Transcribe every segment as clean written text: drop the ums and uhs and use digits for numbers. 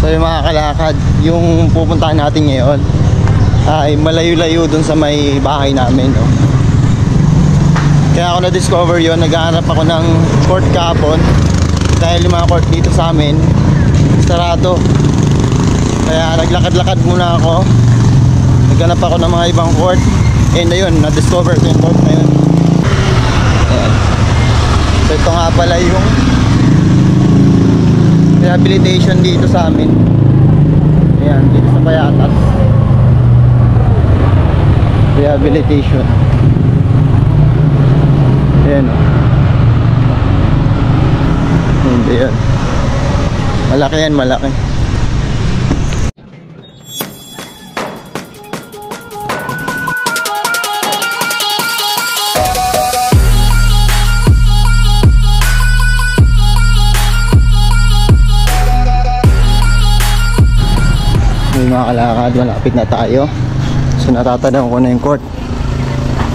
So yung mga kalakad, yung pupuntahan natin ngayon ay malayo-layo dun sa may bahay namin, no? Kaya ako na-discover yun, naghahanap ako ng court kahapon dahil yung mga court dito sa amin sarado. Kaya naglakad-lakad muna ako, naghanap ako ng mga ibang court, and ayun, na-discover ko yung court na yun. Ayan. So ito nga pala yung rehabilitation dito sa amin. Ayan, dito sa Payatas. Rehabilitation. Ayan, o. Hindi yan. Malaki yan, malaki. May mga kalakad, malapit na tayo. So natatanaw ko na yung court.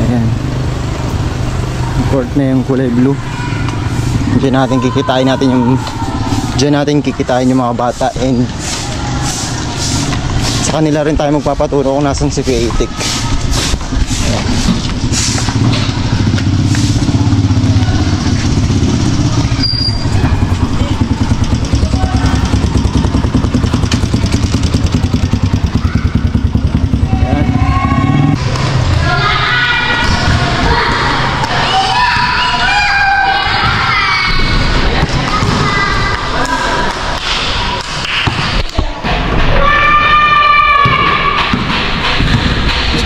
Ayan, yung court na yung kulay blue. Diyan natin kikitain yung mga bata, and sa kanila rin tayo magpapaturo kung nasan si Kuya.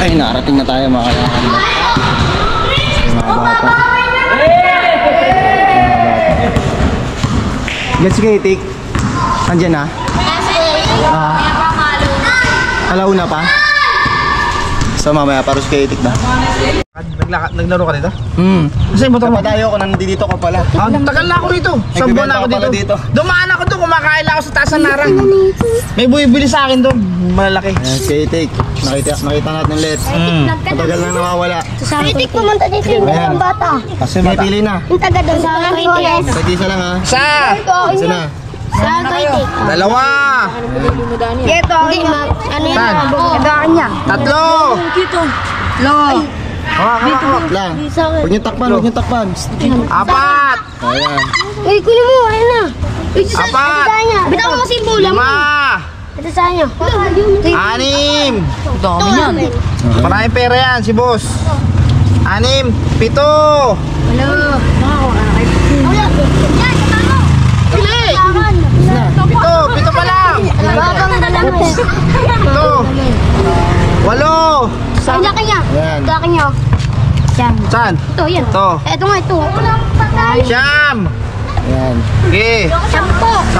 Ay, narating na tayo mga kalakad. Mga bata. Diyan si Kuya. Andiyan na? Alauna pa? So mamaya paros Kuya na. Naglaro ka dito? Kasi motor mo. Napadayo ako, nandito ko pala. Tagal na ako dito. Sambuan na ako dito. Dumaan ako doon, kumakain ako sa taas ng narang. May bumibili sa akin doon, malaki. Kuya, nakita natin ulit. Matagal na nawawala. Kritik pumunta dito yung dalawang bata. Kasi may pili na. Yung taga doon sa KTS. Isa lang ha. Isa! Isa na. Sa KTS. Dalawa! Ito, ano yan? Ito kanya. Tatlo! Hawak lang. Huwag niyo takpan. Apat! Ayan. Uy, kunin mo, ayun na. Apat! Bitaw mo kasi yung bola mo. 5! Ito sa inyo. 6! Dami yan. Maraming pera yan, si boss. 6! 7! Hello. Yan, kasama. Pili! 7 pa lang! Babang dalang. 8! Sa kanya. Ayan. Sa kanya. Yan. Saan? Ito, yan. Ito. Ito nga, ito. Siyam! Ayan. Okay. 10. 10!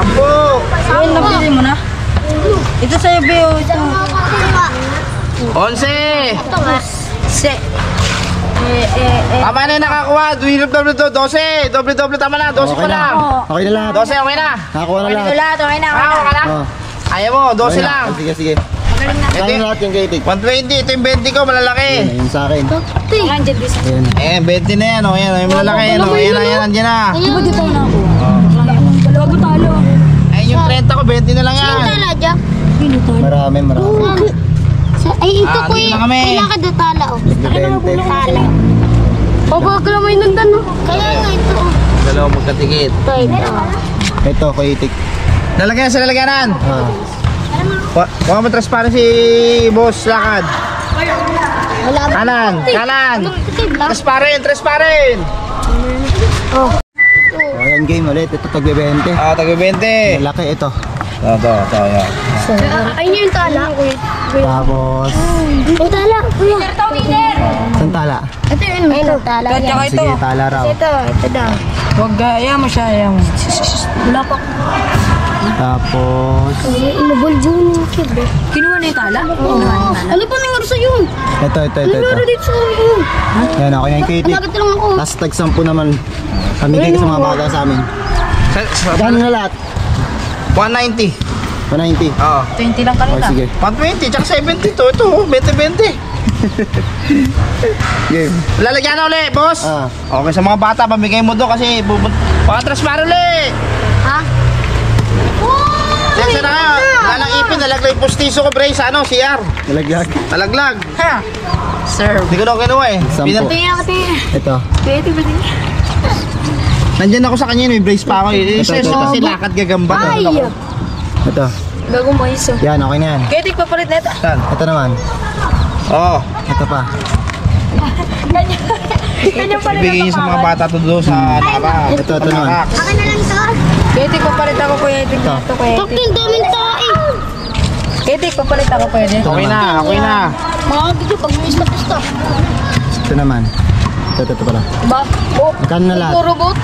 Ayun, nabili mo na. Ito sa'yo, Beo. Ito. 11! Ito nga. Tama na yung nakakuha. Doble. Tama na. 12 pa lang. Okay na lahat. 12, okay na. Nakakuha na lahat. Okay na. Okay na. Oh. Ayaw mo, 12 lang. Sige. Ito Kaya lahat yung Kuya. 120. Ito yung 20 ko, malalaki. Ayun sa akin. Eh, Ayan. 20 na yan. Oh. Ayan, yung malalaki. Ayan, andyan na. Diba dito na ako? Bago talo. Ayun yung 30 ko, 20 na lang yan. Tala, Jack. Marami. Ay, ito Ah, ko dito yung na kami. kailangan na tala, oh. Nagbibente. Tala. O, bago lang may nandan, no? Kaya nga ito, oh. Dalawa magkatikit. Ito. Ito, Kuya. Lalagyan sa lalagyanan. Huwag mo transparency, boss, lakad. Wala ba? Kanan. Ito, Transparent. oh. Ayan, game ulit. Ito, tagbe-20. Taga 20. Malaki ito. Ito, yan. Ayun yung tala, kuya. Tapos, Yung tala, kuya. saan tala? Ito yun, ayun yung tala. Tsaka ito. Sige, tala raw. Ito daw. Huwag gaya mo siya. Ayaw mo. Wala pa. Tapos, Inubol dyan yung kid, eh. Kinuha na yung tala? Ano pa nangyari sa'yo? ito. Nangyari dito sa akin. Ayan, ako yung Kuya. Umagat lang ako. Last tag 10 naman. Pamigay ko sa mga bata sa amin. Gano'n na lahat? 190. 190. Oo. 20 lang Okay, kanina. sige. 120, tsaka 70 to. Ito, 20-20. Game. Lalagyan na ulit, boss. Okay, sa mga bata, pamigay mo doon kasi baka transparent ulit. Ha? Pasensya na kayo. Wala nang ipin, nalaglag yung pustiso ko, Bray, sa ano, CR. Nalaglag. Nalaglag. Ha? Sir. Hindi ko na kinuha eh. 10. Tingin ako, tingin. Ito. Pwede ba din? Nandyan ako sa kanya, may brace pa ako. Isa ito. kasi lakad gagamba. Ay! Ito. Bago mo iso. Yan, okay na yan. Kaya di papalit na ito. Saan? Ito naman. Oo. Ito pa. Ganyan pa rin Ibigay niyo sa mga bata to doon sa Nara. Ito naman. Akin na lang ito. Kaya di papalit ako kuya. Ito na ito kuya. Tukil, daming tayo. Kaya di papalit ako kuya. Okay na, okay na. Mga bigyo, pag may stop. Ito naman. Ito pala. Diba? Oh, Magkano na lahat? puro bot.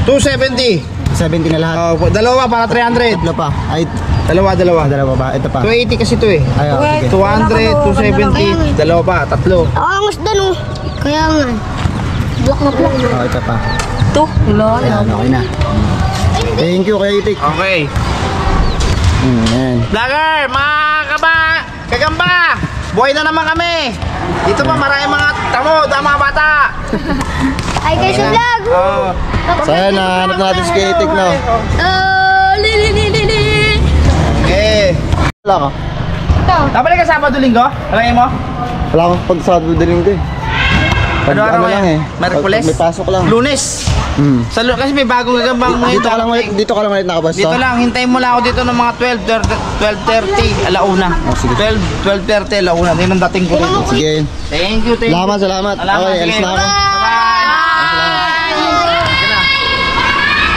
270. 70 na lahat. Dalawa para 300. Tatlo pa. Ay, Dalawa. dalawa ba? Ito pa. 280 kasi to eh. Ay, oh, sige. 200, 270. Dalawa pa, tatlo. Angas doon oh. Kaya nga. Block na block. Oh, ito pa. Ito. Wala. Ayan, okay na. Thank you, Kuya Itik. Okay. Ayan. Vlogger, mga kagamba, buhay na naman kami. Dito pa maraming mga tamod, ang mga bata. Ay, guys, sa vlog. Oh. So, ayan, nahanap natin si Kuya Itik, no? Li. Okay. Wala ka. Napalik ka Sabado Linggo? Alagay mo? Wala akong pag-Sabado din ko eh. Ano lang eh. Merkules? May pasok lang. Lunes. Kasi may bagong gagambang Dito ka lang ulit nakabasta. Dito lang, hintayin mo lang ako dito ng mga 12:30, alauna. Oh, sige. 12:30, alauna. Yun ang dating ko dito. Sige. Thank you. Salamat. Salamat, Okay, sige. alis na ako. Bye-bye.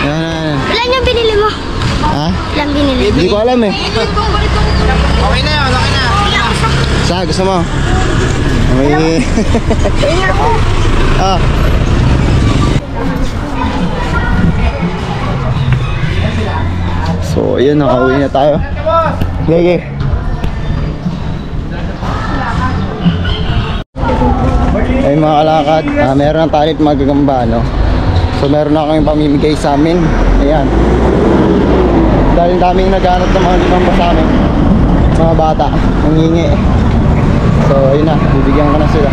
Yan. Ilan yung binili mo? Ha? Ilan binili? Hindi ko alam eh. Okay na yun, okay na. Sa, gusto mo? May... ah. So, ayun, nakauwi na tayo. Okay. Ay mga kalakad, meron ng talit magagamba, no? So meron na kaming pamimigay sa amin. Ayan. Dahil daming naghanap ng mga limang sa amin. Mga bata, nangingi. So ayun na, bibigyan ko na sila.